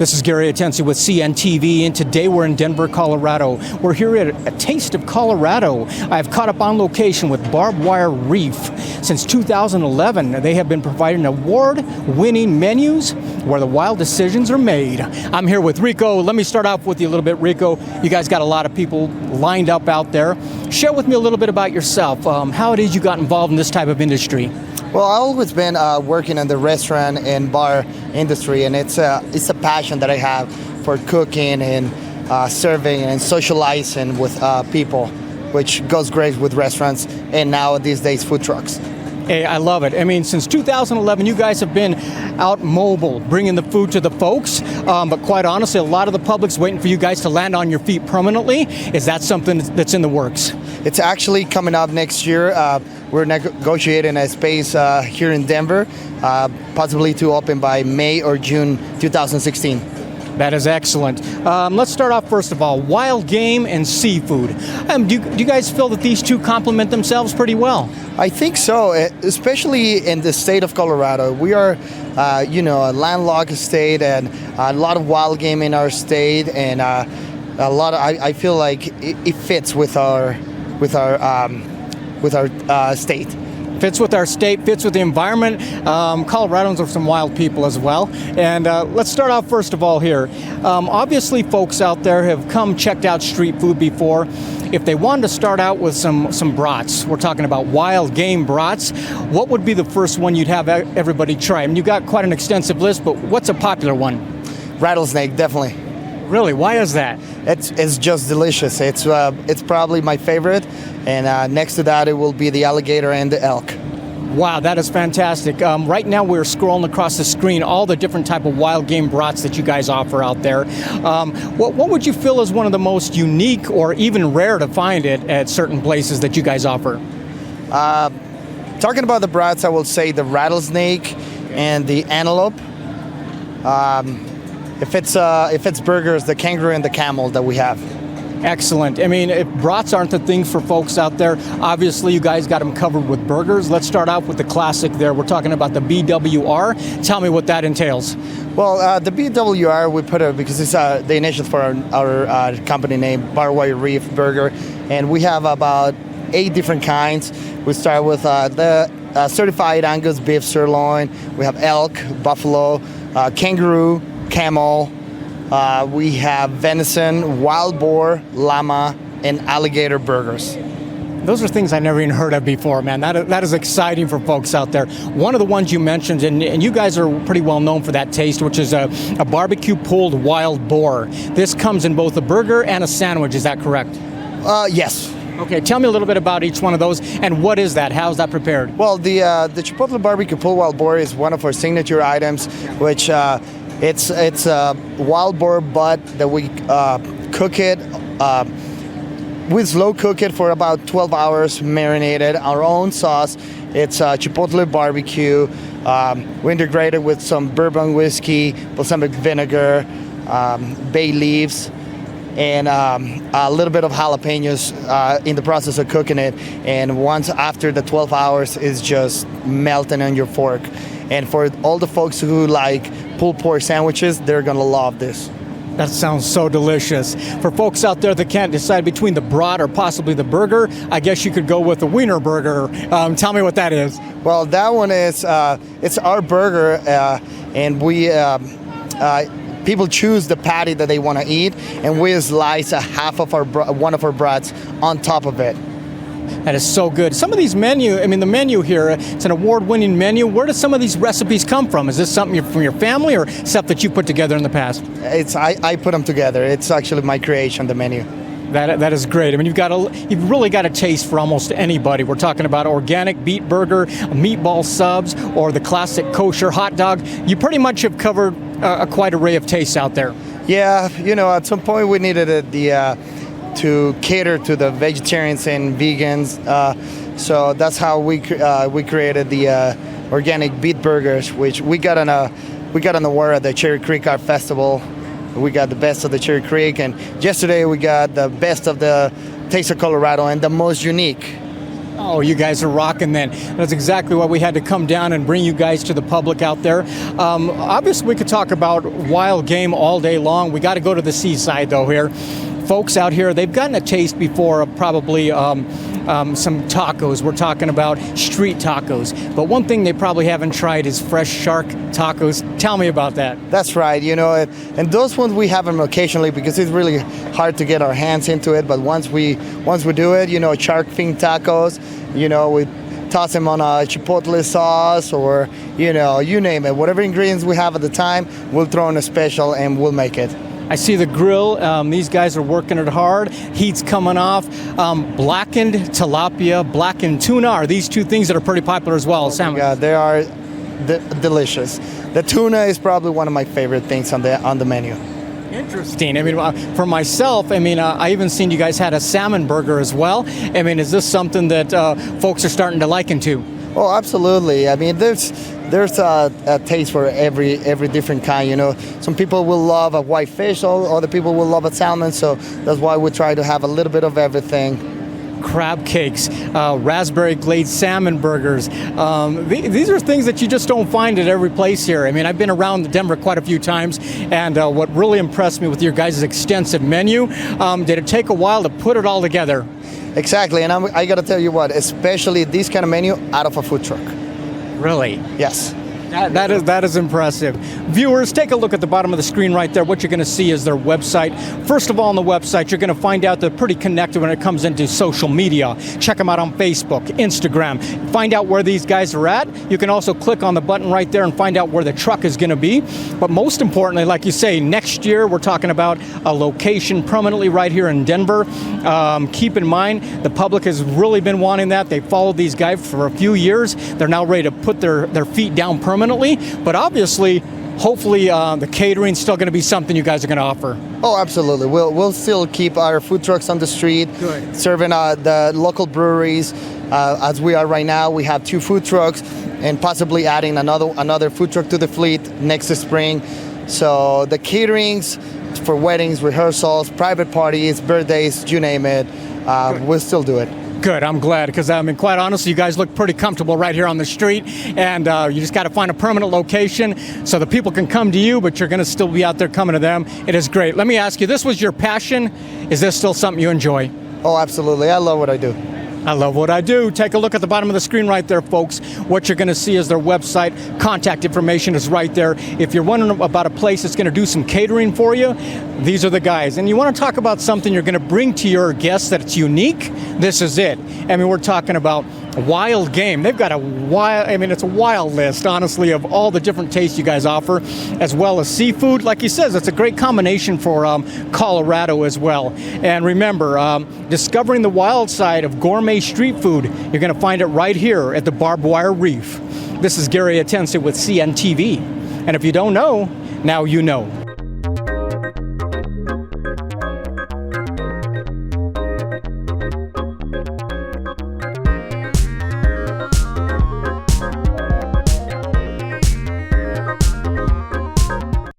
This is Gary Atensi with CNTV, and today we're in Denver, Colorado. We're here at a Taste of Colorado. I've caught up on location with BarbedWireRE. Since 2011, they have been providing award-winning menus where the wild decisions are made. I'm here with Rico. Let me start off with you a little bit, Rico. You guys got a lot of people lined up out there. Share with me a little bit about yourself, how it is you got involved in this type of industry. Well, I've always been working in the restaurant and bar industry, and it's a passion that I have for cooking and serving and socializing with people, which goes great with restaurants and now these days food trucks. Hey, I love it. I mean, since 2011, you guys have been out mobile, bringing the food to the folks. But quite honestly, a lot of the public's waiting for you guys to land on your feet permanently. Is that something that's in the works? It's actually coming up next year. We're negotiating a space here in Denver, possibly to open by May or June 2016. That is excellent. Let's start off first of all, wild game and seafood. Do you guys feel that these two complement themselves pretty well? I think so, especially in the state of Colorado. We are, a landlocked state, and a lot of wild game in our state, and I feel like it fits with our state. Fits with our state, fits with the environment. Coloradans are some wild people as well. And let's start off first of all here. Obviously, folks out there have checked out street food before. If they wanted to start out with some brats, we're talking about wild game brats, what would be the first one you'd have everybody try? I mean, you got quite an extensive list, but what's a popular one? Rattlesnake, definitely. Really? Why is that? It's just delicious. It's probably my favorite, and next to that it will be the alligator and the elk. Wow, that is fantastic. Right now we're scrolling across the screen all the different type of wild game brats that you guys offer out there. What would you feel is one of the most unique or even rare to find it at certain places that you guys offer? Talking about the brats, I will say the rattlesnake and the antelope. If it's burgers, the kangaroo and the camel that we have. Excellent. I mean, if brats aren't the thing for folks out there, obviously you guys got them covered with burgers. Let's start off with the classic there. We're talking about the BWR. Tell me what that entails. Well, the BWR, we put it because it's the initials for our company name, BarbedWireRE Burger. And we have about 8 different kinds. We start with the certified Angus beef sirloin. We have elk, buffalo, kangaroo, camel. We have venison, wild boar, llama, and alligator burgers. Those are things I never even heard of before, man. That is exciting for folks out there. One of the ones you mentioned, and you guys are pretty well known for that taste, which is a barbecue pulled wild boar. This comes in both a burger and a sandwich, is that correct? Yes. Okay, tell me a little bit about each one of those, and what is that? How's that prepared? Well, the Chipotle barbecue pulled wild boar is one of our signature items, which it's a wild boar butt that we cook it. We slow cook it for about 12 hours, marinated. Our own sauce. It's Chipotle barbecue. We integrate it with some bourbon whiskey, balsamic vinegar, bay leaves, and a little bit of jalapenos in the process of cooking it. And once after the 12 hours, it's just melting on your fork. And for all the folks who like pulled pork sandwiches, they're gonna love this. That sounds so delicious. For folks out there that can't decide between the brat or possibly the burger, I guess you could go with the wiener burger. Tell me what that is. Well, that one is it's our burger, and we people choose the patty that they want to eat, and we slice one of our brats on top of it. That is so good. Some of these the menu here, it's an award-winning menu. Where do some of these recipes come from? Is this something from your family or stuff that you put together in the past? I put them together. It's actually my creation, the menu. That is great. I mean, you've really got a taste for almost anybody. We're talking about organic beet burger, meatball subs, or the classic kosher hot dog. You pretty much have covered a quite array of tastes out there. Yeah, at some point we needed to cater to the vegetarians and vegans, so that's how we created the organic beet burgers, which we got an award at the Cherry Creek Art Festival. We got the best of the Cherry Creek, and yesterday we got the best of the Taste of Colorado and the most unique. Oh, you guys are rocking then. That's exactly why we had to come down and bring you guys to the public out there. Obviously, we could talk about wild game all day long. We got to go to the seaside, though, here. Folks out here, they've gotten a taste before of probably some tacos. We're talking about street tacos. But one thing they probably haven't tried is fresh shark tacos. Tell me about that. That's right, and those ones we have them occasionally because it's really hard to get our hands into it. But once we do it, shark fin tacos, we toss them on a chipotle sauce or, you name it. Whatever ingredients we have at the time, we'll throw in a special and we'll make it. I see the grill. These guys are working it hard. Heat's coming off. Blackened tilapia, blackened tuna are these two things that are pretty popular as well. Oh my God, they are delicious. The tuna is probably one of my favorite things on the menu. Interesting. I mean, for myself, I even seen you guys had a salmon burger as well. Is this something that folks are starting to like into? Oh, absolutely. There's a taste for every different kind. Some people will love a white fish, other people will love a salmon. So that's why we try to have a little bit of everything. Crab cakes, raspberry glazed salmon burgers. These are things that you just don't find at every place here. I've been around Denver quite a few times, and what really impressed me with your guys' extensive menu, did it take a while to put it all together? Exactly, and I got to tell you what, especially this kind of menu out of a food truck. Really? Yes. That is impressive. Viewers, take a look at the bottom of the screen right there. What you're going to see is their website. First of all, on the website, you're going to find out they're pretty connected when it comes into social media. Check them out on Facebook, Instagram. Find out where these guys are at. You can also click on the button right there and find out where the truck is going to be. But most importantly, like you say, next year we're talking about a location permanently right here in Denver. Keep in mind, the public has really been wanting that. They followed these guys for a few years. They're now ready to put their feet down permanently. But obviously, hopefully, the catering's still going to be something you guys are going to offer. Oh, absolutely. We'll still keep our food trucks on the street, Good. Serving the local breweries. As we are right now, we have 2 food trucks, and possibly adding another food truck to the fleet next spring. So the caterings for weddings, rehearsals, private parties, birthdays, you name it, we'll still do it. Good, I'm glad, because quite honestly, you guys look pretty comfortable right here on the street, and you just got to find a permanent location so the people can come to you, but you're going to still be out there coming to them. It is great. Let me ask you, this was your passion. Is this still something you enjoy? Oh, absolutely. I love what I do. I love what I do. Take a look at the bottom of the screen right there, folks. What you're going to see is their website. Contact information is right there. If you're wondering about a place that's going to do some catering for you, these are the guys. And you want to talk about something you're going to bring to your guests that's unique, this is it. We're talking about wild game. They've got it's a wild list, honestly, of all the different tastes you guys offer, as well as seafood. Like he says, it's a great combination for Colorado as well. And remember, discovering the wild side of gourmet street food, you're going to find it right here at the BarbedWireRE. This is Gary Atensi with CNTV. And if you don't know, now you know.